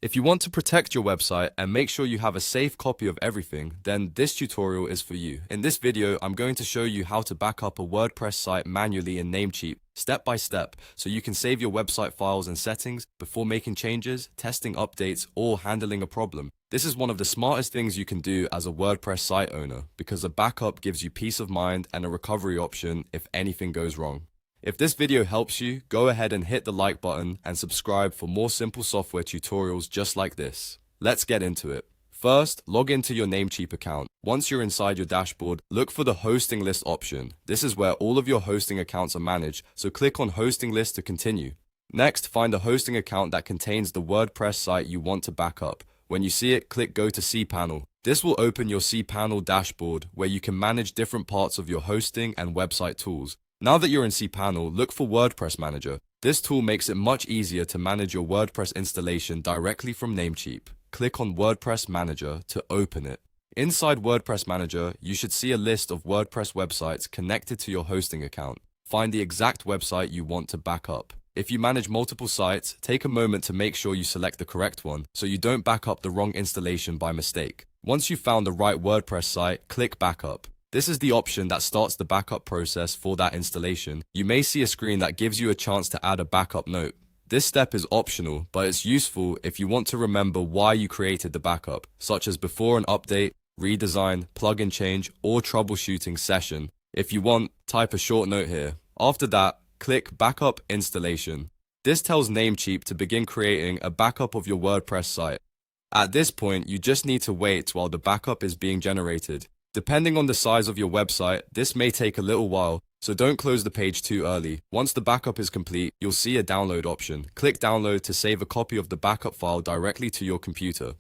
If you want to protect your website and make sure you have a safe copy of everything, then this tutorial is for you. In this video, I'm going to show you how to back up a WordPress site manually in Namecheap, step by step, so you can save your website files and settings before making changes, testing updates, or handling a problem. This is one of the smartest things you can do as a WordPress site owner, because a backup gives you peace of mind and a recovery option if anything goes wrong. If this video helps you, go ahead and hit the like button and subscribe for more simple software tutorials just like this. Let's get into it. First, log into your Namecheap account. Once you're inside your dashboard, look for the hosting list option. This is where all of your hosting accounts are managed, so click on hosting list to continue. Next, find a hosting account that contains the WordPress site you want to back up. When you see it, click go to cPanel. This will open your cPanel dashboard where you can manage different parts of your hosting and website tools. Now that you're in cPanel, look for WordPress Manager. This tool makes it much easier to manage your WordPress installation directly from Namecheap. Click on WordPress Manager to open it. Inside WordPress Manager, you should see a list of WordPress websites connected to your hosting account. Find the exact website you want to back up. If you manage multiple sites, take a moment to make sure you select the correct one so you don't back up the wrong installation by mistake. Once you've found the right WordPress site, click Backup. This is the option that starts the backup process for that installation. You may see a screen that gives you a chance to add a backup note. This step is optional, but it's useful if you want to remember why you created the backup, such as before an update, redesign, plugin change, or troubleshooting session. If you want, type a short note here. After that, click Backup Installation. This tells Namecheap to begin creating a backup of your WordPress site. At this point, you just need to wait while the backup is being generated. Depending on the size of your website, this may take a little while, so don't close the page too early. Once the backup is complete, you'll see a download option. Click Download to save a copy of the backup file directly to your computer.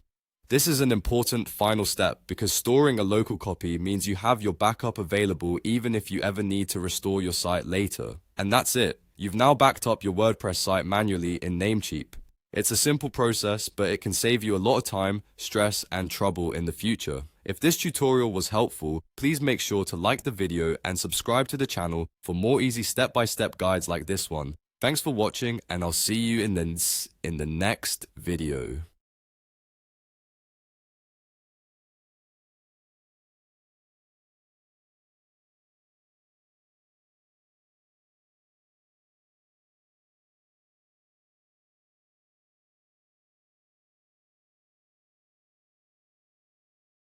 This is an important final step because storing a local copy means you have your backup available even if you ever need to restore your site later. And that's it. You've now backed up your WordPress site manually in Namecheap. It's a simple process, but it can save you a lot of time, stress, and trouble in the future. If this tutorial was helpful, please make sure to like the video and subscribe to the channel for more easy step-by-step guides like this one. Thanks for watching, and I'll see you in the next video.